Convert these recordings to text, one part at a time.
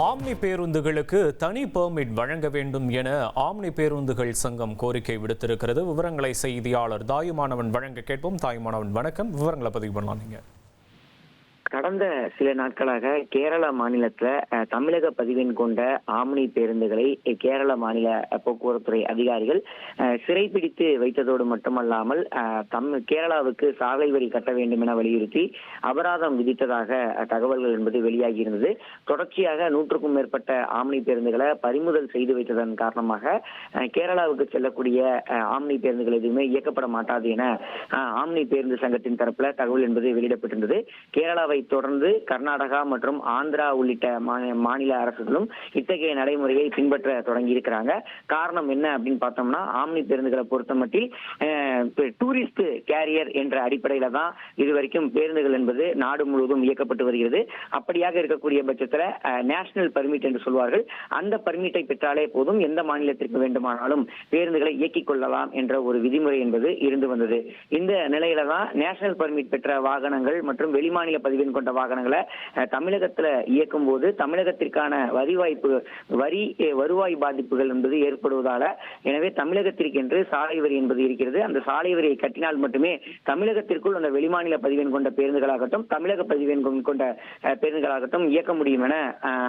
Omni பேருந்துகளுக்கு தனி permit வழங்க வேண்டும் என ஆம்னி பேருந்துகள் சங்கம் கோரிக்கை விடுத்திருக்கிறது. விவரங்களை செய்தியாளர் தாயுமானவன் வழங்க கேட்போம். தாயுமானவன் வணக்கம். விவரங்களை பதிவு பண்ணலாம். நீங்க கடந்த சில நாட்களாக கேரள மாநிலத்துல தமிழக பதிவெண் கொண்ட ஆம்னி பேருந்துகளை கேரள மாநில போக்குவரத்துறை அதிகாரிகள் சிறைப்பிடித்து வைத்ததோடு மட்டுமல்லாமல் கேரளாவுக்கு சாலை வரி கட்ட வேண்டும் என வலியுறுத்தி அபராதம் விதித்ததாக தகவல்கள் என்பது வெளியாகி இருந்தது. தொடர்ச்சியாக 100க்கும் மேற்பட்ட ஆம்னி பேருந்துகளை பறிமுதல் செய்து வைத்ததன் காரணமாக கேரளாவுக்கு செல்லக்கூடிய ஆம்னி பேருந்துகள் எதுவுமே இயக்கப்பட மாட்டாது என ஆம்னி பேருந்து சங்கத்தின் தரப்புல தகவல் என்பது வெளியிடப்பட்டிருந்தது. கேரளாவை தொடர்ந்து கர்நாடகா மற்றும் ஆந்திரா உள்ளிட்ட மாநில அரசுகளும் இத்தகைய நடைமுறையை பின்பற்ற தொடங்கி இருக்கிறாங்க. காரணம் என்ன அப்படின்னு பார்த்தோம்னா, ஆம்னி பேருந்துகளை பொறுத்தமட்டில் டூரிஸ்ட் கேரியர் என்ற அடிப்படையில தான் இதுவரைக்கும் பேருந்துகள் என்பது நாடு முழுவதும் இயக்கப்பட்டு வருகிறது. அப்படியாக இருக்கக்கூடிய பட்சத்துல நேஷனல் பர்மிட் என்று சொல்வார்கள், அந்த பர்மிட்டை பெற்றாலே போதும் எந்த மாநிலத்திற்கு வேண்டுமானாலும் பேருந்துகளை இயக்கிக் கொள்ளலாம் என்ற ஒரு விதிமுறை என்பது இருந்து வந்தது. இந்த நிலையில தான் நேஷனல் பர்மிட் பெற்ற வாகனங்கள் மற்றும் வெளிமாநில பதிவு கொண்ட வாகனங்களை தமிழகத்துல இயக்கும் போது தமிழகத்திற்கான வருவாய் பாதிப்புகள் என்பது ஏற்படுவதால, எனவே தமிழகத்திற்கென்று சாலை வரி என்பது இருக்கிறது. அந்த சாலை வரியை கட்டினால் மட்டுமே தமிழகத்திற்குள் அந்த வெளிமாநில பதிவெண் கொண்ட பேருந்துகளாகட்டும் தமிழக பதிவெண் கொண்ட பேருந்துகளாகட்டும் இயக்க முடியும் என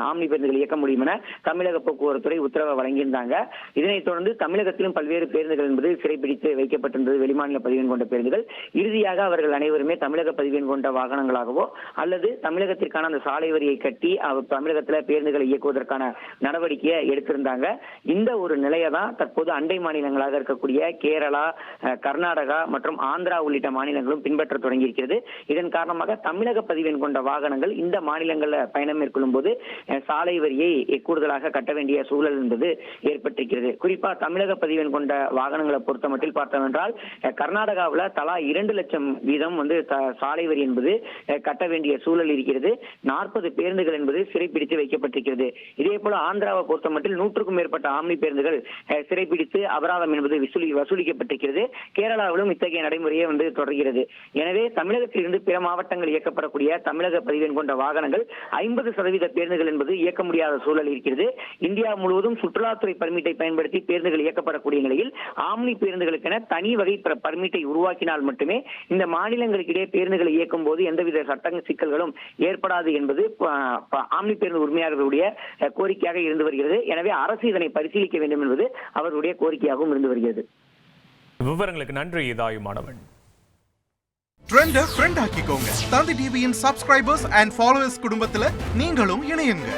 ஆம்னி பேருந்துகள் இயக்க முடியும் என தமிழக போக்குவரத்துறை உத்தரவை வழங்கியிருந்தாங்க. இதனைத் தொடர்ந்து தமிழகத்திலும் பல்வேறு பேருந்துகள் என்பது சிறைப்பிடித்து வைக்கப்பட்டிருந்தது. வெளிமாநில பதிவெண் கொண்ட பேருந்துகள் இறுதியாக அவர்கள் அனைவருமே தமிழக பதிவெண் கொண்ட வாகனங்களாகவோ அல்லது தமிழகத்திற்கான அந்த சாலை வரியை கட்டி தமிழகத்துல பேருந்துகளை இயக்குவதற்கான நடவடிக்கையை எடுத்திருந்தாங்க. இந்த ஒரு நிலையை தான் தற்போது அண்டை மாநிலங்களாக இருக்கக்கூடிய கேரளா, கர்நாடகா மற்றும் ஆந்திரா உள்ளிட்ட மாநிலங்களும் பின்பற்ற தொடங்கி இருக்கிறது. இதன் காரணமாக தமிழக பதிவெண் கொண்ட வாகனங்கள் இந்த மாநிலங்கள்ல பயணம் மேற்கொள்ளும் போது சாலை வரியை கூடுதலாக கட்ட வேண்டிய சூழல் என்பது ஏற்பட்டிருக்கிறது. குறிப்பா தமிழக பதிவெண் கொண்ட வாகனங்களை பொறுத்த மட்டில் பார்த்தோம் என்றால் கர்நாடகாவில் தலா 2 லட்சம் வீதம் சாலை வரி என்பது கட்ட வேண்டிய சூழல் இருக்கிறது. 40 பேருந்துகள் என்பது சிறைப்பிடித்து வைக்கப்பட்டிருக்கிறது. இதே போல ஆந்திராவை பொறுத்த மட்டில் 100க்கும் மேற்பட்ட ஆம்னி பேருந்துகள் சிறைப்பிடித்து அபராதம் என்பது வசூலிக்கப்பட்டிருக்கிறது. கேரளாவிலும் இத்தகைய நடைமுறையை தொடர்கிறது. எனவே தமிழகத்திலிருந்து பிற மாவட்டங்கள் இயக்கப்படக்கூடிய தமிழக பதிவெண் கொண்ட வாகனங்கள் 50% பேருந்துகள் என்பது இயக்க முடியாத சூழல் இருக்கிறது. இந்தியா முழுவதும் சுற்றுலாத்துறை பர்மிட்டை பயன்படுத்தி பேருந்துகள் இயக்கப்படக்கூடிய நிலையில் ஆம்னி பேருந்துகளுக்கென தனி வகை பர்மிட்டை உருவாக்கினால் மட்டுமே இந்த மாநிலங்களுக்கிடையே பேருந்துகளை இயக்கும் போது எந்தவித சட்ட சிக்கல்களும் ஏற்படாது என்பது ஆம்னி பேருந்து உரிமையாளர்களுடைய கோரிக்கையாக இருந்து வருகிறது. எனவே அரசு இதனை பரிசீலிக்க வேண்டும் என்பது அவர்களுடைய கோரிக்கையாகவும் இருந்து வருகிறது. விவரங்களுக்கு நன்றி தாயுமானவன். ட்ரெண்ட ஃப்ரெண்ட் ஆக்கிக்கோங்க. தந்தி டிவியின் சப்ஸ்கிரைபர்ஸ் அண்ட் ஃபாலோவர்ஸ் குடும்பத்துல நீங்களும் இணையுங்க.